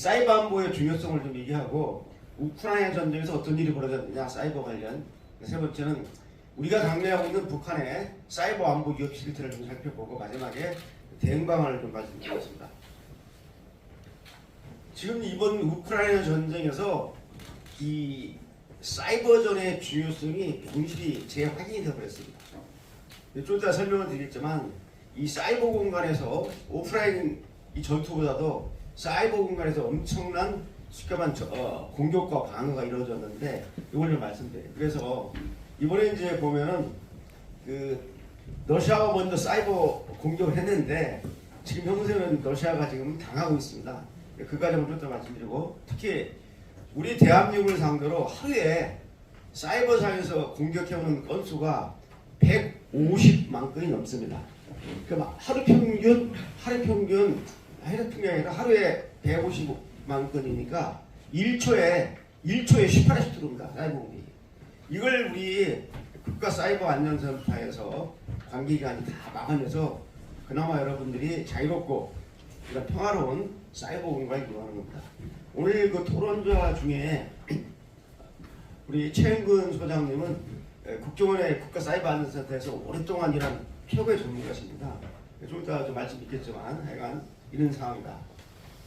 사이버 안보의 중요성을 좀 얘기하고 우크라이나 전쟁에서 어떤 일이 벌어졌느냐 사이버 관련. 세 번째는 우리가 당면하고 있는 북한의 사이버 안보 위협 실태를 좀 살펴보고 마지막에 대응 방안을 좀 말씀드리겠습니다. 지금 이번 우크라이나 전쟁에서 이 사이버전의 중요성이 동시에 재확인이 되어버렸습니다. 좀 이따 설명을 드리겠지만 이 사이버 공간에서 오프라인 이 전투보다도 사이버 공간에서 엄청난 쉽게 말하면 공격과 방어가 이루어졌는데 이걸 좀 말씀드려요. 그래서 이번에 이제 보면은 그 러시아가 먼저 사이버 공격을 했는데 지금 형세는 러시아가 지금 당하고 있습니다. 그 과정을 좀 더 말씀드리고 특히 우리 대한민국을 상대로 하루에 사이버상에서 공격해오는 건수가 150만 건이 넘습니다. 그럼 하루 평균이 아니라 하루에 150만 건이니까 1초에 18회씩 들어옵니다. 사이버 공격이. 이걸 우리 국가사이버안전센터에서 관계기관이 다 막아내서 그나마 여러분들이 자유롭고 평화로운 사이버 공간을 이루어가는 겁니다. 오늘 그 토론자 중에 우리 최은근 소장님은 국정원의 국가사이버안전센터에서 오랫동안 일한 최고의 전문가십니다. 좀 이따 좀 말씀 있겠지만 하여간 이런 상황이다.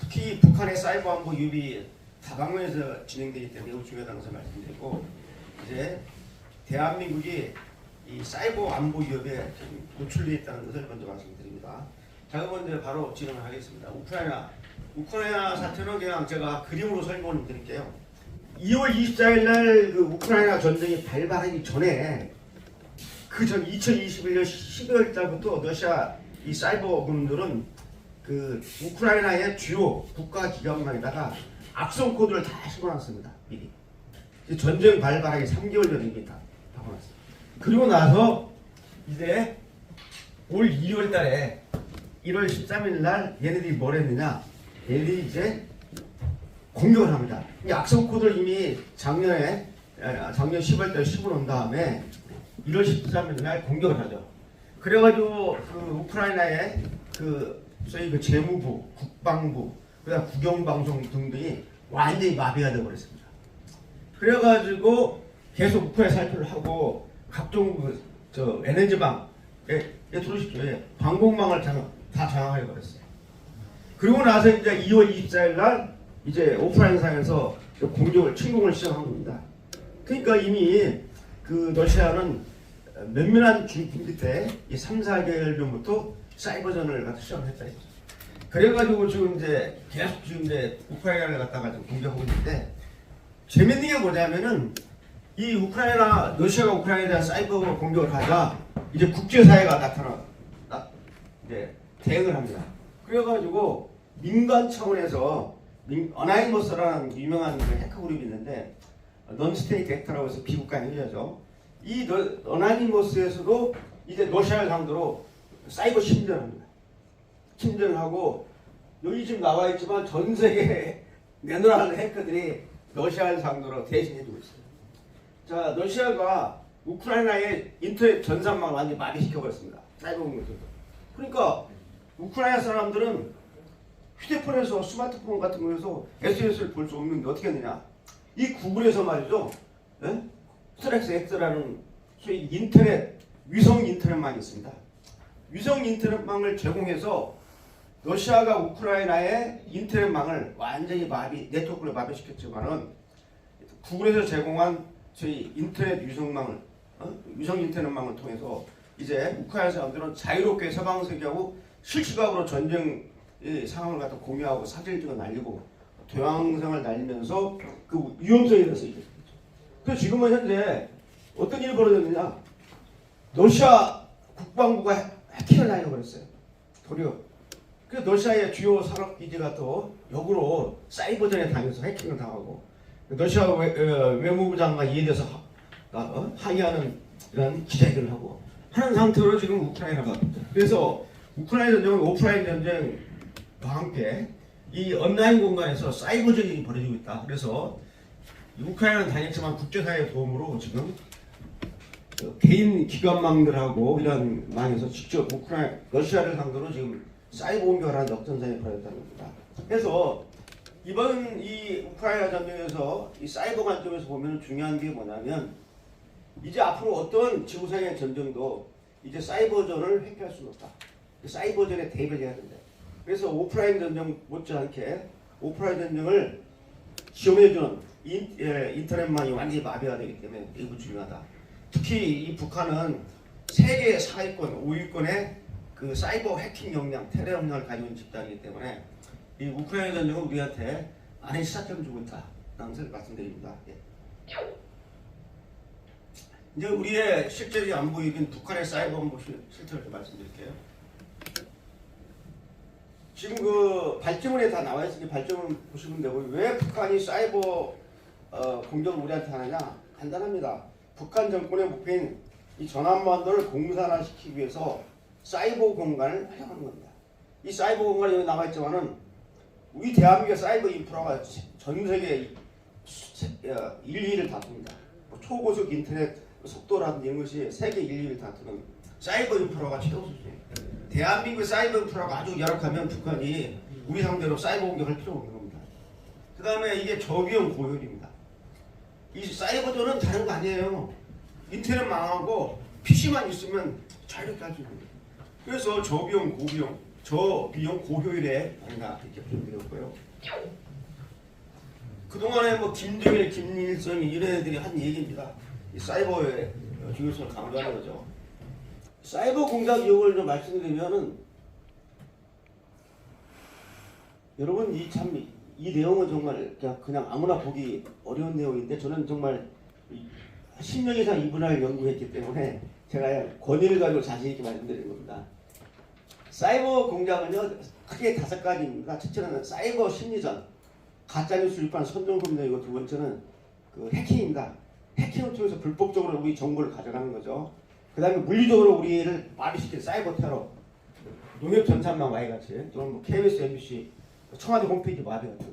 특히 북한의 사이버 안보 유입이 다방면에서 진행되기 때문에 매우 중요하다는 것을 말씀드리고 이제 대한민국이 이 사이버 안보 위협에 노출되어 있다는 것을 먼저 말씀드립니다. 자, 그럼 이제 바로 진행을 하겠습니다. 우크라이나 사태는 그냥 제가 그림으로 설명을 드릴게요. 2월 24일 날 그 우크라이나 전쟁이 발발하기 전에 그 전 2021년 12월 달부터 러시아 이 사이버군들은 그 우크라이나의 주요 국가 기관만에다가 악성 코드를 다 심어놨습니다. 미리. 전쟁 발발하기 3개월 전에 이미 다 박아놨어요. 그리고 나서 이제 올 2월 달에 1월 13일 날 얘네들이 뭘 했느냐? 얘네들이 이제 공격을 합니다. 이 악성 코드를 이미 작년 10월 달에 심어놓은 다음에 1월 13일 날 공격을 하죠. 그래가지고 그 우크라이나의 저희 그 재무부, 국방부, 그다음 국영방송 등등이 완전히 마비가 되어버렸습니다. 그래가지고 계속 우크라이나 살펴를 하고 각종 에너지망, 들어오십시오. 방공망을 다 장악해버렸어요. 그리고 나서 이제 2월 24일 날 이제 오프라인상에서 공격을 침공을 시작한 겁니다. 그러니까 이미 그 러시아는 면면한 준비 끝에 3, 4개월 전부터 사이버전을 갖다 시작을 했다 했죠. 그래가지고 지금 이제 계속 지금 이제 우크라이나를 갖다가 좀 공격하고 있는데 재밌는 게 뭐냐면은 이 러시아가 우크라이나에 대한 사이버 공격을 하자 이제 국제사회가 이제 대응을 합니다. 그래가지고 민간 차원에서 어나이머스라는 유명한 해커 그룹이 있는데 넌스테이트 액터라고 해서 비국가의 회사죠. 이 어나니머스에서도 이제 러시아를 상대로 사이버 침전을 합니다. 침전을 하고 여기 지금 나와 있지만 전 세계 내노라는 해커들이 러시아를 상대로 대신해주고 있어요. 자, 러시아가 우크라이나의 인터넷 전산망을 완전히 마비시켜버렸습니다. 사이버 공격에서. 그러니까 우크라이나 사람들은 휴대폰에서 스마트폰 같은 거에서 SNS를 볼 수 없는데 어떻게 했느냐? 이 구글에서 말이죠. 스트렉스 X라는 소위 위성 인터넷망이 있습니다. 위성 인터넷망을 제공해서 러시아가 우크라이나의 인터넷망을 완전히 네트워크를 마비시켰지만은 구글에서 제공한 저희 인터넷 위성 인터넷망을 통해서 이제 우크라이나 사람들은 자유롭게 서방 세계하고 실시각으로 전쟁 상황을 갖다 공유하고 사진을 찍어 날리고 동영상을 날리면서 그 위험성에 대해서 얘기했죠. 그래서 지금은 현재 어떤 일이 벌어졌느냐? 러시아 국방부가 해킹을 당해버렸어요. 도리어. 그래서 러시아의 주요 산업기지가 또 역으로 사이버전에 당해서 해킹을 당하고 러시아 외무부 장관 이에 대해서 항의하는 이런 기자회견을 하고 하는 상태로 지금 우크라이나가 그래서 우크라이나 전쟁은 오프라인 전쟁과 함께 이 온라인 공간에서 사이버전이 벌어지고 있다. 그래서 우크라이나는 당했지만 국제사회의 도움으로 지금 개인 기관망들하고 이런 망에서 직접 러시아를 상대로 지금 사이버 공격을 하는 역전선이 벌어졌다는 겁니다. 그래서 이번 이 우크라이나 전쟁에서 이 사이버 관점에서 보면 중요한 게 뭐냐면 이제 앞으로 어떤 지구상의 전쟁도 이제 사이버전을 회피할 수는 없다. 사이버전에 대비를 해야 된다. 그래서 오프라인 전쟁 못지않게 오프라인 전쟁을 지원해주는 인터넷망이 완전히 마비가 되기 때문에 매우 중요하다. 특히 이 북한은 세계 4위권, 5위권의 그 사이버 해킹 역량, 테러 역량을 가지고 있는 집단이기 때문에 이 우크라이나 전쟁은 우리한테 많은 시사점을 주고 있다라는 것을 말씀드립니다. 예. 이제 우리의 실제로 안 보이는 북한의 사이버 안보 실태를 좀 말씀드릴게요. 지금 그 발제문에 다 나와 있으니 발제문 보시면 되고 왜 북한이 사이버 공격을 우리한테 하느냐? 간단합니다. 북한 정권의 목표인 이 전환반도를 공산화시키기 위해서 사이버 공간을 활용하는 겁니다. 이 사이버 공간이 여기 나와 있지만은 우리 대한민국의 사이버 인프라가 전 세계 1위를 다툽니다. 초고속 인터넷 속도라든지 이런 것이 세계 1위를 다투는 사이버 인프라가 최고 수준이에요. 대한민국의 사이버 인프라가 아주 열악하면 북한이 우리 상대로 사이버 공격할 필요가 없는 겁니다. 그 다음에 이게 저비용 고효율입니다. 이 사이버전은 다른 거 아니에요. 인터넷 망하고 PC만 있으면 자유롭게 할 수 있는 거예요. 그래서 저비용 고비용, 저비용 고효율에 아닌가 이렇게 표현드렸고요. 그동안에 뭐 김정일, 김일성 이런 애들이 한 얘기입니다. 이 사이버의 중요성을 강조하는 거죠. 사이버 공작 유혹을 좀 말씀드리면은 여러분 이 내용은 정말 그냥 아무나 보기 어려운 내용인데 저는 정말 10년 이상 이 분야를 연구했기 때문에 제가 권위를 가지고 자신 있게 말씀드리는 겁니다. 사이버 공작은요 크게 5가지입니다. 첫째는 사이버 심리전, 가짜뉴스 유판 선동금융이고 두 번째는 그 해킹입니다. 해킹을 통해서 불법적으로 우리 정보를 가져가는 거죠. 그 다음에 물리적으로 우리를 마비시킨 사이버 테러, 농협 전산망 와해같이 또는 뭐 KBS, MBC, 청와대 홈페이지 마비 같은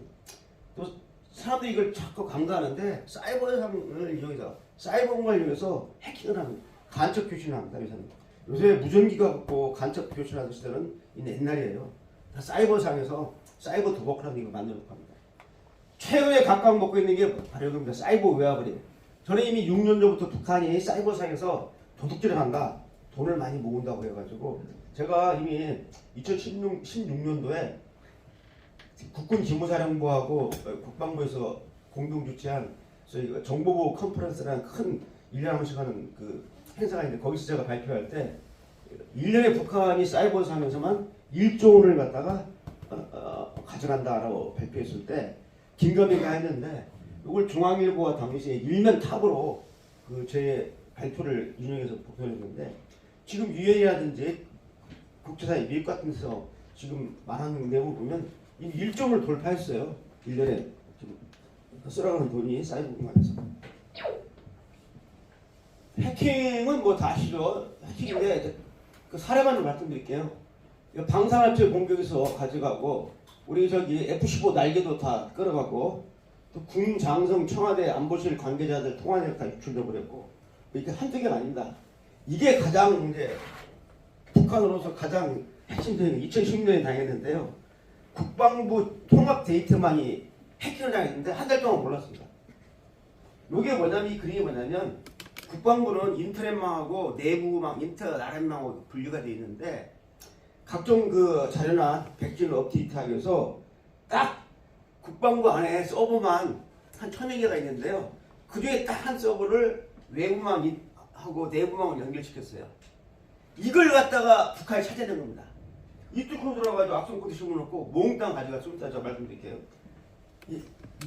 또 사람들이 이걸 자꾸 간과하는데 사이버상을 이용해서 사이버 공간을 이용해서 해킹을 하는 간첩 교신을 합니다. 요새 무전기가 없고 간첩 교신하는 시대는 옛날이에요. 다 사이버상에서 사이버 도박하는 걸 만들어놓고 합니다. 최근에 각광 먹고 있는 게 바로 이겁니다. 사이버 외화벌이. 저는 이미 6년 전부터 북한이 사이버상에서 도둑질을 한다. 돈을 많이 모은다고 해가지고 제가 이미 2016년도에 국군기무사령부하고 국방부에서 공동 주최한 저희가 정보보 컨퍼런스라는 큰 1년에 한 번씩 하는 그 행사가 있는데 거기서 제가 발표할 때 1년에 북한이 사이버상에서만 1조 원을 갖다가 가져간다라고 발표했을 때 긴가민가 했는데 이걸 중앙일보와 당시에 일면 탑으로 그 제 발표를 인용해서 보도했는데 지금 유엔이라든지 국제사회 미국 같은 데서 지금 말하는 내용을 보면 이미 1조를 돌파했어요. 1년에 지금 쓰러가는 돈이 사이버 공간에서. 해킹은 뭐 다 아시죠? 해킹인데 그 사례만 말씀드릴게요. 방산화체 공격에서 가져가고 우리 저기 F-15 날개도 다 끌어가고 또 군 장성 청와대 안보실 관계자들 통화내역 다 유출돼 버렸고 이게 한두 개가 아닙니다. 이게 가장 이제 북한으로서 가장 핵심적인 2010년에 당했는데요. 국방부 통합 데이터망이 해킹을 당했는데 한 달 동안 몰랐습니다. 이게 뭐냐면 이 그림이 뭐냐면 국방부는 인터넷망하고 내부망, 인터넷망하고 분류가 되어 있는데 각종 그 자료나 백지를 업데이트하기 위해서 딱 국방부 안에 서버만 한 1000여 개가 있는데요. 그 중에 딱 한 서버를 외부망하고 내부망을 연결시켰어요. 이걸 갖다가 북한이 찾아낸 겁니다. 이 뚫고 들어가가지고 악성 코드 심어놓고 몽땅 가져가 좀 이따 말씀드릴게요.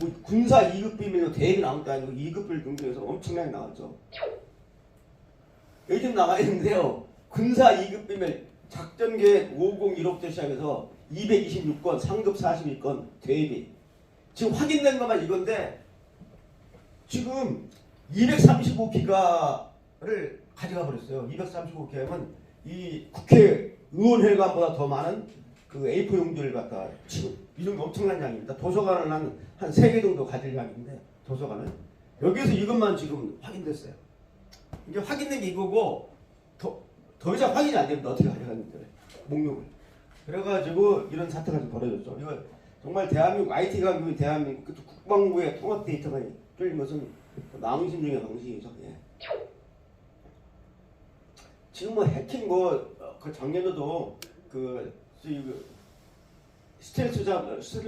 뭐 군사 2급 비밀로 대액이 나온 게 아니고 2급을 등록해서 엄청나게 나왔죠. 여기 좀 나와 있는데요. 군사 2급 비밀 작전계획 501호부터 시작해서 226건, 상급 41건, 대비. 지금 확인된 것만 이건데 지금 235기가를 가져가 버렸어요. 235기가면 이 국회의원회관보다 더 많은 그 A4 용지를 갖다 지금 이 정도 엄청난 양입니다. 도서관은 한 3개 정도 가질 양인데 도서관은 여기에서 이것만 지금 확인됐어요. 이게 확인된 게 이거고 더 이상 확인이 안 됩니다. 어떻게 가져갔는지 목록을. 그래가지고 이런 사태가 좀 벌어졌죠. 이거 정말 대한민국 IT 강국인 대한민국 그 국방부의 통합 데이터가 뚫린 것은 망신 중의 망신이죠. 예. 지금 뭐 해킹 그 작년에도 스텔스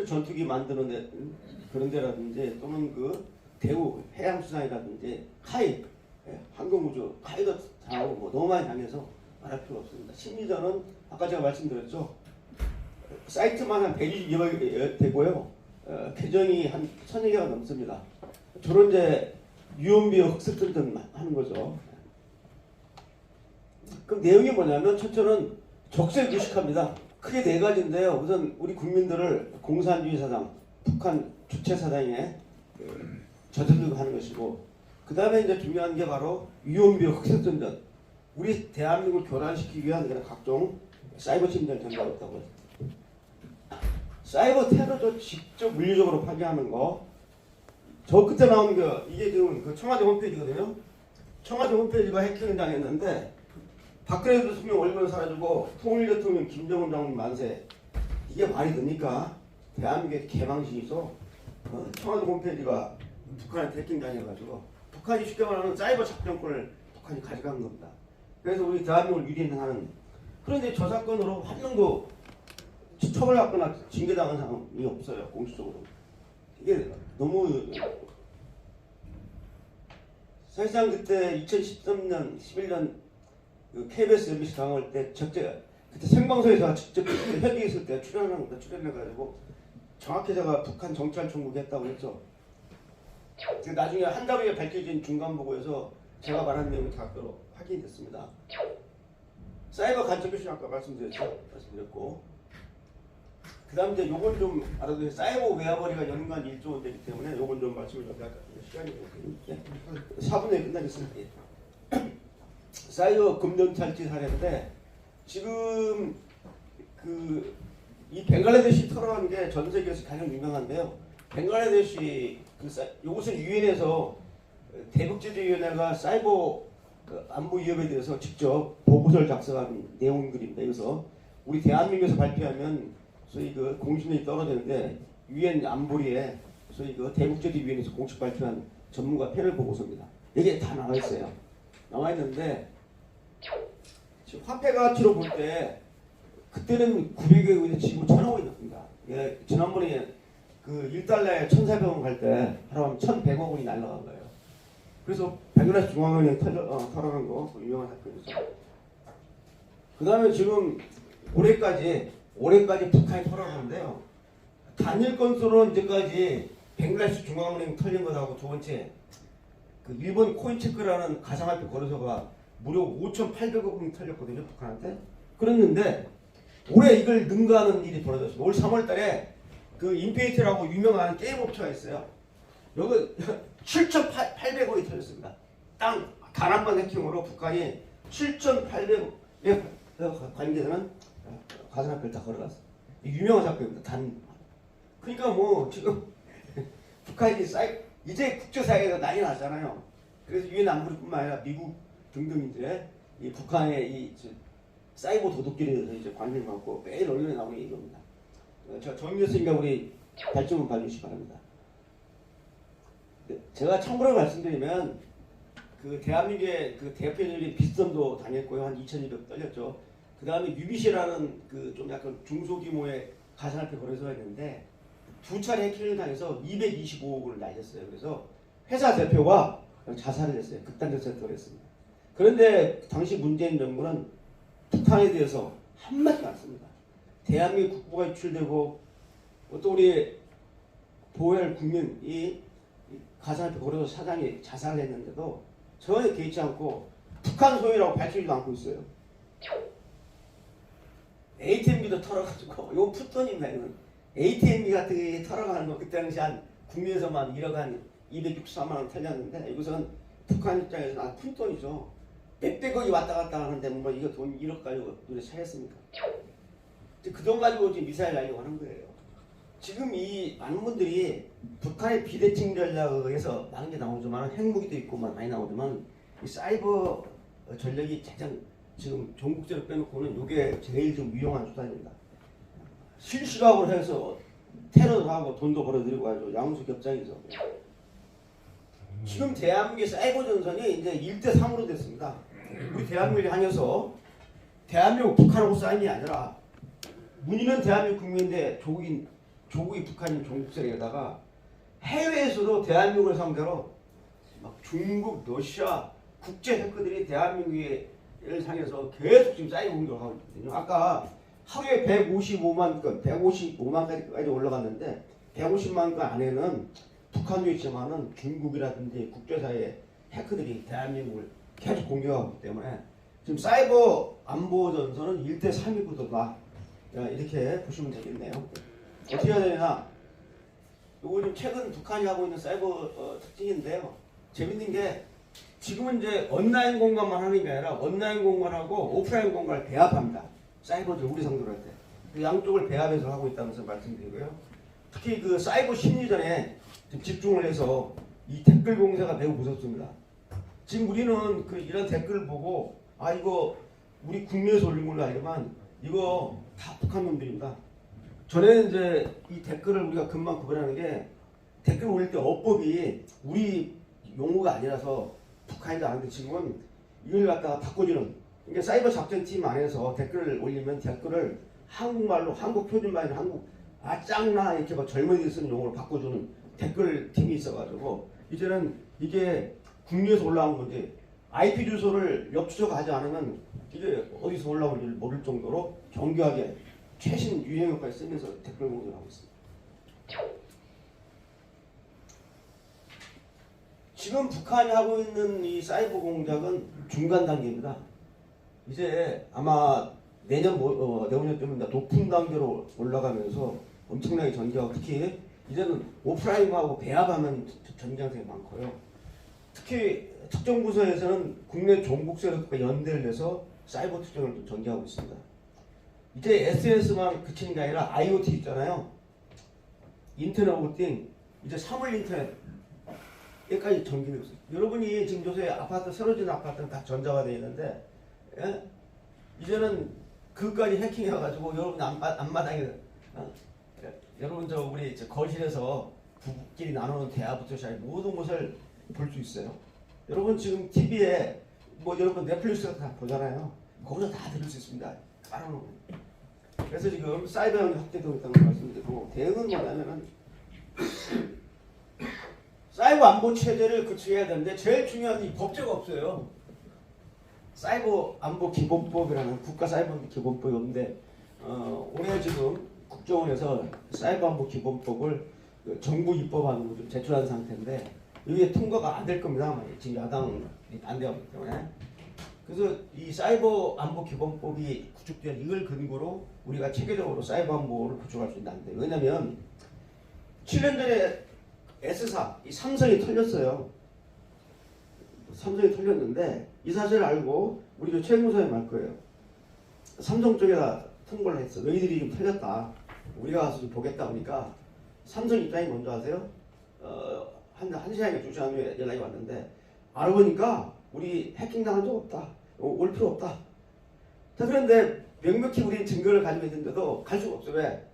전투기 만드는 그런 데라든지 또는 그 대우 해양수산이라든지 카이 항공우주 카이도 당하고 뭐 너무 많이 당해서 말할 필요 없습니다. 심리전은 아까 제가 말씀드렸죠. 사이트만 한 120여 개 되고요. 계정이 한 1000여 개가 넘습니다. 주로 이제 유언비어 흑색들들 하는 거죠. 그럼 내용이 뭐냐면 첫째는 적색 무식합니다. 크게 네 가지인데요. 우선 우리 국민들을 공산주의 사상, 북한 주체 사상에 저들고 하는 것이고, 그 다음에 이제 중요한 게 바로 유언비어 흑색전전, 우리 대한민국을 교란시키기 위한 그런 각종 사이버 침략을 전개하고 있다고 해요. 사이버 테러도 직접 물리적으로 파괴하는 거. 저 그때 나온 거 이게 지금 그 청와대 홈페이지거든요. 청와대 홈페이지가 해킹을 당했는데 박근혜 대통령 얼굴 사라지고 통일 대통령 김정은 장군 만세. 이게 말이 됩니까? 대한민국의 개망신이죠. 청와대 홈페이지가 북한한테 해킹 당해가지고 북한이 쉽게 말하면 사이버 작전권을 북한이 가져간 겁니다. 그래서 우리 대한민국을 유린하는. 그런데 저 사건으로 한 명도 처벌받거나 징계당한 사람이 없어요. 공식적으로. 이게 너무 사실상 그때 2013년 11년 그 KBS MBC 강화할 때 그때 생방송에서 직접 현지에 있을 때 출연해가지고 정확히 제가 북한 정찰 총국했다고 했죠. 나중에 한 달 후에 밝혀진 중간 보고에서 제가 말한 내용이 다 확인이 됐습니다. 사이버 간첩 교신 아까 말씀드렸고, 그 다음 이제 요건 좀 알아두세요. 사이버 외화벌이가 연간 1조 원 되기 때문에 요건 좀 말씀을 좀 할까요? 시간이 4분에 끝나겠습니다. 사이버 금전 탈취 사례인데 지금 이 벵갈라데시 테러라는 게 전 세계에서 가장 유명한데요. 벵갈라데시 요것은 유엔에서 대북제재위원회가 사이버 안보 위협에 대해서 직접 보고서를 작성한 내용들입니다. 그래서 우리 대한민국에서 발표하면 소위 그 공신력이 떨어지는데 유엔 안보리에 소위 그 대북제재위원회에서 공식 발표한 전문가 패널 보고서입니다. 여기에 다 나와 있어요. 나와 있는데 지금 화폐 가치로 볼 때 그때는 900억 원인데 지금 1,000억 원이었습니다. 예, 지난번에 그 1달러에 1,400원 갈 때 하루하면 1,100억 원이 날라간 거예요. 그래서 벵갈라데시 중앙은행 털어간 거 유명한 사건이죠. 그 다음에 지금 올해까지 북한이 털어가는데요. 단일 건수로 이제까지 벵갈라데시 중앙은행 털린 것하고 두 번째 그 일본 코인체크라는 가상화폐 거래소가 무려 5,800억 원이 털렸거든요. 북한한테. 그랬는데 올해 이걸 능가하는 일이 벌어졌습니다. 올 3월달에 그 인피니티라고 유명한 게임 업체가 있어요. 여기 7,800억이 털렸습니다. 단 한 번 해킹으로 북한이 7,800억에 관계되는 가상화폐를 다 걸어갔어요. 유명한 사건입니다. 그러니까 뭐 지금 북한이 이제 국제사회가 난리 났잖아요. 그래서 유엔 안보리뿐만 아니라 미국 등등 이제 이 북한의 이 사이버 도둑질에 대해서 이제 관심이 많고 매일 언론에 나오는 얘기입니다. 정리했으니까 우리 발전을 봐주시기 바랍니다. 제가 참고로 말씀드리면 그 대한민국의 그 대표적인 빗썸도 당했고요. 한 2,200 떨렸죠. 그 다음에 UBC라는 그 좀 약간 중소규모의 가상화폐 거래소가 있는데 두 차례 해킹을 당해서 225억 원을 날렸어요. 그래서 회사 대표가 자살을 했어요. 극단적 선택을 했습니다. 그런데 당시 문재인 정부는 북한에 대해서 한마디도 안 씁니다. 대한민국 국부가 유출되고 또 우리 보호할 국민이 가상화폐 거래소 사장이 자살을 했는데도 전혀 개의치 않고 북한 소유라고 밝히지도 않고 있어요. ATM기도 털어가지고 이건 풋돈입니다. 이건 ATM기 같은 게 털어가는 거 그때 당시 한 국내에서만 1억 한 264만 원 털렸는데 이것은 북한 입장에서는 푼돈이죠. 몇백억이 왔다 갔다 하는데 뭐 이거 돈 1억 가지고 눈에 차였습니까? 그 돈 가지고 지금 미사일 날려고 하는 거예요. 지금 이 많은 분들이 북한의 비대칭 전략에 의해서 많은 게 나오지만 핵무기도 있고 많이 나오지만 이 사이버 전략이 가장 지금 전국적으로 빼놓고는 이게 제일 좀 유용한 수단입니다. 실시각으로 해서 테러도 하고 돈도 벌어들이고 아주 양수겹장이죠. 지금 대한민국의 사이버 전선이 이제 1대3으로 됐습니다. 우리 대한민국을 향해서 대한민국 북한하고 싸움이 아니라 문의는 대한민국 국민인데 조국이 북한인 종북 세력에다가 해외에서도 대한민국을 상대로 막 중국, 러시아 국제 해커들이 대한민국을 향해서 계속 지금 사이버 공격을 하고 있거든요. 아까 하루에 155만 건, 155만까지 올라갔는데 150만 건 안에는 북한도 있지만은 중국이라든지 국제사회 해커들이 대한민국을 계속 공격하고 있기 때문에 지금 사이버 안보 전선은 1대3이거든요. 이렇게 보시면 되겠네요. 어떻게 해야 되냐? 요거 좀 최근 북한이 하고 있는 사이버 특징인데요. 재밌는 게 지금은 이제 온라인 공간만 하는 게 아니라 온라인 공간하고 오프라인 공간을 배합합니다. 사이버들 우리 상대로 할 때. 그 양쪽을 배합해서 하고 있다면서 말씀드리고요. 특히 그 사이버 심리전에 집중을 해서 이 댓글 공세가 매우 무섭습니다. 지금 우리는 이런 댓글을 보고 아 이거 우리 국내에서 올린 걸로 알지만 이거 다 북한 놈들입니다. 전에는 이제 이 댓글을 우리가 금방 구별하는 게 댓글 올릴 때 어법이 우리 용어가 아니라서 북한이도 아는데 지금은 이걸 갖다가 바꿔주는 그러니까 사이버 작전팀 안에서 댓글을 올리면 댓글을 한국말로 한국 표준말로 한국 짱나 이렇게 막 젊은이들 쓰는 용어로 바꿔주는 댓글 팀이 있어가지고 이제는 이게 국내에서 올라온 건지 IP 주소를 역추적하지 않으면 이게 어디서 올라오는지 모를 정도로 정교하게 최신 유행어까지 쓰면서 댓글 공격을 하고 있습니다. 지금 북한이 하고 있는 이 사이버 공작은 중간 단계입니다. 이제 아마 내년 때면 높은 단계로 올라가면서 엄청나게 전개하고 특히 이제는 오프라인하고 배합하면 전쟁성이 많고요. 특히 특정 부서에서는 국내 종북 세력과 연대를 해서 사이버 투쟁을 전개하고 있습니다. 이제 SNS만 그치는 게 아니라 IoT 있잖아요. 인터넷 오브 띵 이제 사물 인터넷까지 전개되고 있어요. 여러분이 지금 요새 아파트 새로 지은 아파트는 다 전자가 되어 있는데 예? 이제는 그까지 해킹해가지고 여러분 앞마당에 여러분 우리 거실에서 부부끼리 나누는 대화부터 시작해 모든 것을 볼 수 있어요. 여러분 지금 TV에 여러분 넷플릭스 다 보잖아요. 거기서 다 들을 수 있습니다. 깔아놓은. 그래서 지금 사이버형이 확대되고 있다는 걸 말씀드리고 대응은 뭐냐면은 사이버 안보 체제를 구축해야 되는데 제일 중요한 이 법제가 없어요. 사이버 안보 기본법이라는 국가 사이버 안보 기본법이 없는데 올해 지금 국정원에서 사이버 안보 기본법을 정부 입법안으로 좀 제출한 상태인데 이게 통과가 안 될 겁니다. 지금 야당이 반대하기 때문에. 그래서 이 사이버 안보 기본법이 구축된 이걸 근거로 우리가 체계적으로 사이버 안보를 구축할 수 있는데 왜냐면 7년 전에 S사 이 삼성이 털렸어요. 삼성이 털렸는데 이 사실을 알고 우리 최무서에 말 거예요. 삼성 쪽에다 통보를 했어. 너희들이 좀 털렸다. 우리가 가서 좀 보겠다 보니까 삼성 입장이 먼저 하세요. 한 시간이나 2시간 후에 연락이 왔는데 알아보니까 우리 해킹당한 적 없다. 올 필요 없다. 자, 그런데 명백히 우리 증거를 가지고 있는데도 갈 수가 없어. 왜?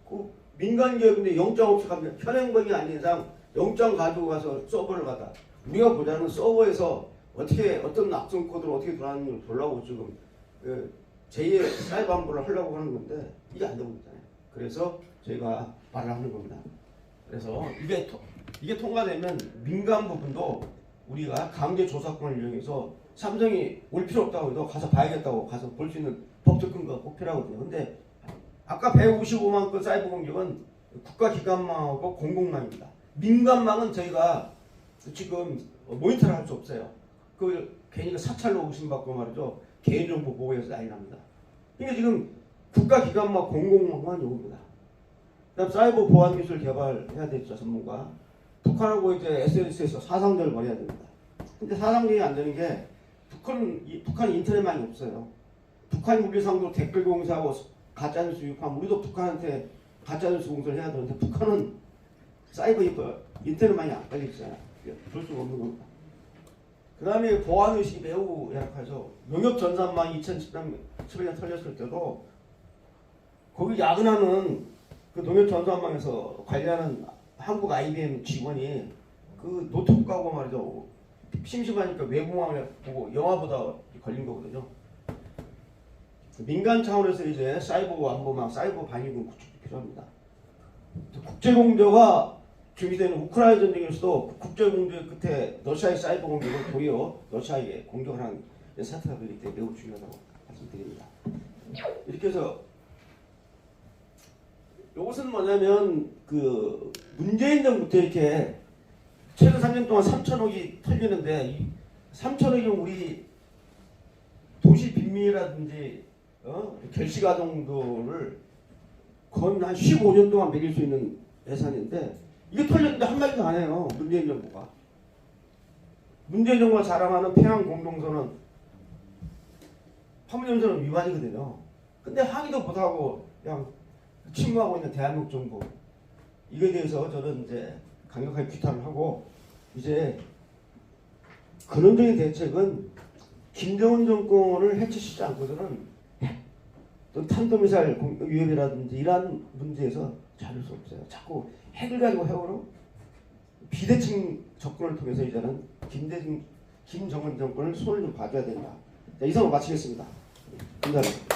그 민간 기업인데 영장 없이 가면 현행범이 아닌 이상 영장 가지고 가서 서버를 갖다 우리가 보자는 서버에서 어떤 악성 코드를 어떻게 들어가는지 보려고 지금 제2의 사이버 안보를 하려고 하는 건데 이게 안 되고 있잖아요. 그래서 저희가 말을 하는 겁니다. 그래서 이게 통과되면 민간 부분도 우리가 강제 조사권을 이용해서 삼성이 올 필요 없다고 해도 가서 봐야겠다고 가서 볼 수 있는 법적 근거가 꼭 필요하거든요. 근데 아까 155만 건 사이버 공격은 국가기관망하고 공공망입니다. 민간망은 저희가 지금 모니터를 할 수 없어요. 괜히 사찰로 의심받고 말이죠. 개인정보 보호해서 난리 납니다. 그러니까 지금 국가기관망 공공망만 요구입니다. 그다음 사이버 보안 기술 개발해야 되죠. 전문가. 북한하고 이제 SNS에서 사상전을 벌여야 됩니다. 근데 사상전이 안 되는 게 북한 인터넷망이 없어요. 북한 우리 상대로 댓글 공세하고 가짜뉴스 유포하면 우리도 북한한테 가짜뉴스 공세를 해야 되는데 북한은 사이버 인터넷망이 안 깔려 있잖아요. 그럴 수가 없는 겁니다. 그 다음에 보안의식이 매우 열악하죠. 농협전산망이 2011년 털렸을 때도 거기 야근하는 그 농협 전산망에서 관리하는 한국 IBM 직원이 그 노트북 가고 말이죠. 심심하니까 외국망을 보고 영화 보다 걸린 거거든요. 민간 차원에서 이제 사이버 안보망, 사이버 방위군 구축도 필요합니다. 국제공조가 준비되는 우크라이나 전쟁에서도 국제공조의 끝에 러시아의 사이버 공격을 도리어 러시아에 공격을 하는 사태가 되기 때문에 매우 중요하다고 말씀드립니다. 이렇게 해서 이것은 뭐냐면 그 문재인 정부부터 이렇게 최근 3년 동안 3천억이 털리는데 이 3천억이면 우리 도시 빈민이라든지 결식아동들을 건 한 15년 동안 먹일 수 있는 예산인데 이게 털렸는데 한마디도 안 해요. 문재인 정부가. 문재인 정부가 자랑하는 평양 공동선언 판문점선언 위반이거든요. 근데 항의도 못하고 그냥 침묵하고 있는 대한민국 정부. 이거에 대해서 저는 이제 강력하게 규탄을 하고 이제 근원적인 대책은 김정은 정권을 해치시지 않고서는 또 탄도미사일 위협이라든지 이러한 문제에서 자를 수 없어요. 자꾸 핵을 가지고 해오로 비대칭 접근을 통해서 이제는 김정은 정권을 손을 좀 봐줘야 된다. 자, 이상으로 마치겠습니다. 감사합니다.